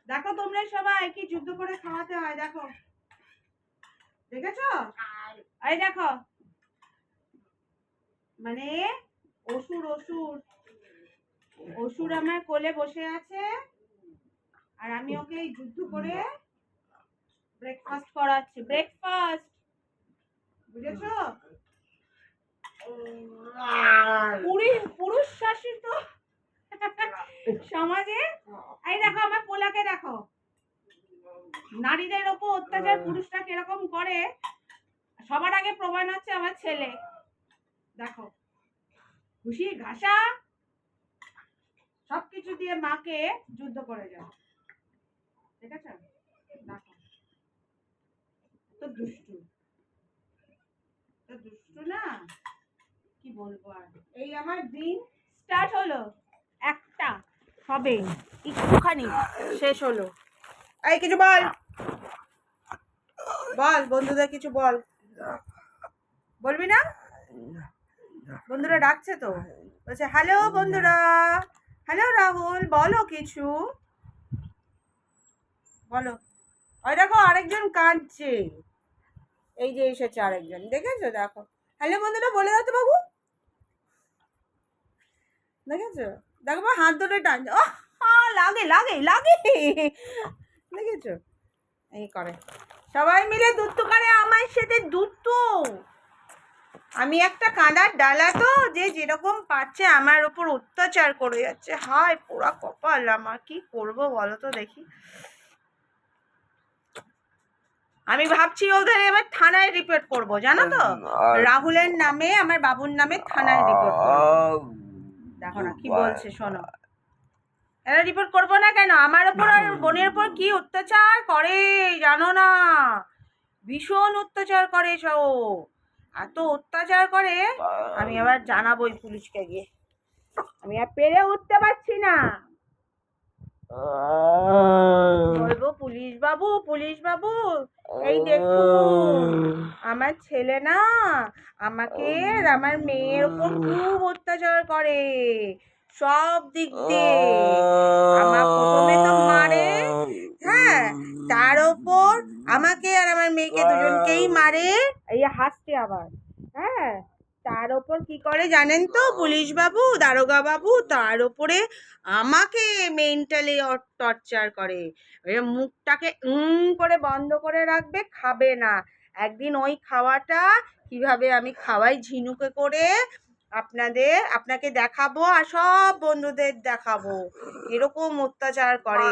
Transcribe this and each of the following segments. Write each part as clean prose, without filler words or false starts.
দেখো তোমরা সবাই কি যুদ্ধ করে খাওয়াতে হয়, দেখো দেখেছো? এই দেখো, মানে অসুর অসুর অসুর আমার কোলে বসে আছে, আর আমি ওকে যুদ্ধ করে ব্রেকফাস্ট করাচ্ছি। ব্রেকফাস্ট, বুঝেছো? পুরুষ শাসিত সমাজে এই দেখো আমার পোলাকে দেখো, নারীদের ওপর অত্যাচার পুরুষরা কিরকম করে সবার আগে প্রমাণ হচ্ছে আমার ছেলে। দেখো খুশি ঘাসা সবকিছু দিয়ে মাকে যুদ্ধ করে যায়, ঠিক আছে? দেখো তো দুষ্টু, তো দুষ্টু না, কি বলবো আর। এই আমার দিন স্টার্ট হলো, একটা হবে একটুখানি শেষ হলো। এই কিছু বল, বল বন্ধুদের কিছু বল। বলবি না? বন্ধুরা ডাকছে তো, বলছে হ্যালো বন্ধুরা, হ্যালো রাহুল, বলো কিছু বলো। ওই দেখো আরেকজন কাঁদছে, এই যে এসেছে আরেকজন, দেখেছো? দেখো হ্যালো বন্ধুরা বলে দাও তো বাবু, দেখেছো? দেখো হাত ধরে টানছে, ও লাগে লাগে লাগে, দেখেছো? এই করে সবাই মিলে দুত্তু করে আমার সাথে দুত্তু। আমি একটা কাঁদার ডালা তো, যে যেরকম পাচ্ছে আমার ওপর অত্যাচার করে যাচ্ছে। হায় পোড়া কপাল আমার, কি করবো বলো তো দেখি। আমি ভাবছি ওদের এবার থানায় রিপোর্ট করব, জানো তো? রাহুলের নামে, আমার বাবুর নামে থানায় রিপোর্ট করব। দেখো না কি বলছে, শোনো। এরা রিপোর্ট করবো না কেন? আমার ওপর আর বোনের ওপর কি অত্যাচার করে জানো না? ভীষণ অত্যাচার করে সব, এত অত্যাচার করে আমি আবার জানাবোই পুলিশকে গিয়ে। আমি আর পেরে উঠতে পারছি না, বলবো পুলিশ বাবু, পুলিশ বাবু এই দেখুন আমার ছেলে না আমাকে আর আমার মেয়ের উপর খুব অত্যাচার করে সব দিক দিয়ে। আমার প্রথমে তো মারে, হ্যাঁ, তার ওপর আমাকে আর আমার মেয়েকে দুজনকেই মারে। এই হাসছে আবার, হ্যাঁ, তার ওপর কি করে জানেন তো পুলিশ বাবু, দারোগা বাবু, তার ওপরে আমাকে মেন্টালি টর্চার করে। মুখটাকে করে বন্ধ করে রাখবে, খাবে না। একদিন ওই খাওয়াটা কিভাবে আমি খাওয়াই ঝিনুকে করে আপনাকে দেখাবো, আর সব বন্ধুদের দেখাবো এরকম অত্যাচার করে।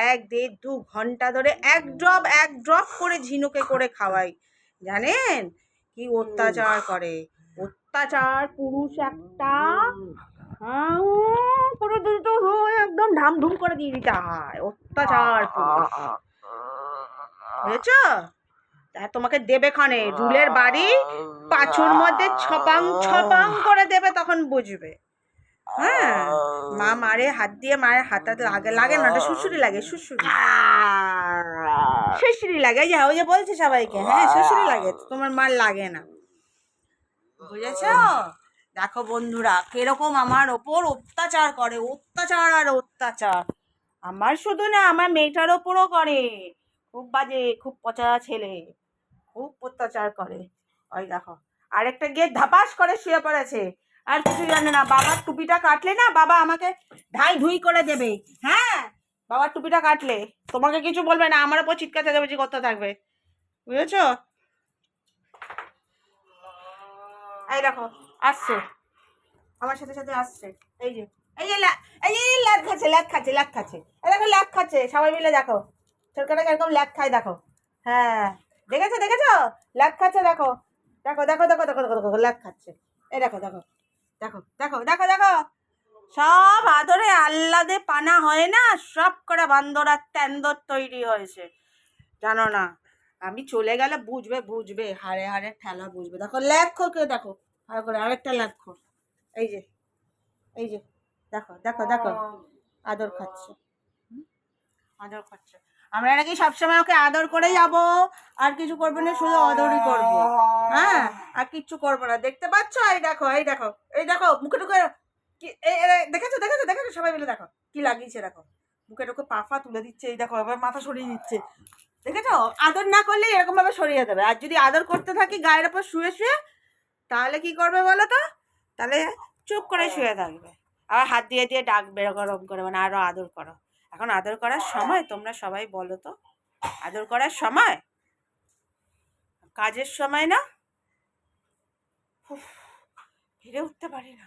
1-1.5-2 ঘন্টা ধরে এক ড্রপ করে ঝিনুকে করে খাওয়াই, জানেন কি অত্যাচার করে? অত্যাচার পুরুষ একটা, পুরো দুটো একদম ধামধুম করে দিয়ে দিতে হয়, অত্যাচার পুরুষ, বুঝেছ? তা তোমাকে দেবে খানে রুলের বাড়ি পাঁচুর মধ্যে ছপাং ছপাং করে দেবে, তখন বুঝবে। হ্যাঁ, মা মারে, হাত দিয়ে মায়ের হাতাতে লাগে, লাগে না, ওটা শুশুরি লাগে, শুশুরি শুশুরি লাগে। ওই যে বলছে সবাইকে, হ্যাঁ শুশুরি লাগে, তোমার মার লাগে না, বুঝেছ? দেখো বন্ধুরা কিরকম আমার ওপর অত্যাচার করে, অত্যাচার আর অত্যাচার। আমার শুধু না, আমার মেয়েটার ওপরও করে, খুব বাজে, খুব পচা ছেলে, খুব অত্যাচার করে। ওই দেখো আরেকটা গিয়ে ধাপাস করে শুয়ে পড়েছে, আর কিছু জানে না। বাবার টুপিটা কাটলে না, বাবা আমাকে ধাই ধুই করে দেবে। হ্যাঁ, বাবার টুপিটা কাটলে তোমাকে কিছু বলবে না, আমার ওপর চিৎকার চেঁচামেচি করতে থাকবে, বুঝেছো? এই দেখো আসছে, আমার সাথে সাথে আসছে, এই যে এই যে এই যে ল্যাদ খাচ্ছে, ল্যাদ খাচ্ছে, ল্যাদ খাচ্ছে, এই দেখো ল্যাদ খাচ্ছে, সবাই মিলে দেখো ছোটকাটা এরকম ল্যাদ খায়, দেখো। হ্যাঁ, দেখেছো দেখেছো, ল্যাদ খাচ্ছে, দেখো দেখো দেখো দেখো দেখো দেখো দেখো ল্যাদ খাচ্ছে, এই দেখো দেখো দেখো দেখো দেখো দেখো, সব আদরে আহ্লাদে পানা হয় না, সব করে বান্দর আর তেন্দর তৈরি হয়েছে, জানো না? আমি চলে গেলে বুঝবে, বুঝবে হাড়ে হাড়ে ঠেলা বুঝবে। দেখো ল্যাখো কেউ, দেখো ভালো করে আরেকটা ল্যাখো, এই যে এই যে দেখো দেখো দেখো, আদর খাচ্ছে, আদর খাচ্ছে। আমরা নাকি সবসময় ওকে আদর করে যাব, আর কিছু করবো না, শুধু আদরই করবো, হ্যাঁ, আর কিচ্ছু করবো না। দেখতে পাচ্ছ? এই দেখো এই দেখো এই দেখো মুখে টুকে কি দেখেছো দেখেছো দেখেছো, সবাই মিলে দেখো কি লাগিয়েছে, দেখো মুখে ঢুকে পা তুলে দিচ্ছে, এই দেখো আবার মাথা সরিয়ে দিচ্ছে, দেখেছো? আদর না করলে এরকম ভাবে সরিয়ে দেবে, আর যদি আদর করতে থাকি গায়ের ওপর শুয়ে শুয়ে, তাহলে কি করবে বলো তো? তাহলে চুপ করে শুয়ে থাকবে, আবার হাত দিয়ে দিয়ে ডাকবে গরম করে, মানে আরো আদর করো। এখন আদর করার সময়? তোমরা সবাই বলো তো, আদর করার সময়? কাজের সময় না? ফিরে উঠতে পারি না।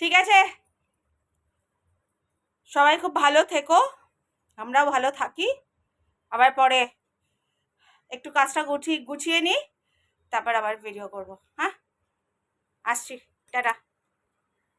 ঠিক আছে, সবাই খুব ভালো থেকো, আমরাও ভালো থাকি। আবার পরে একটু কাজটা গুছিয়ে নিই, তারপর আবার ভিডিও করব। হ্যাঁ, আসছি, টাটা।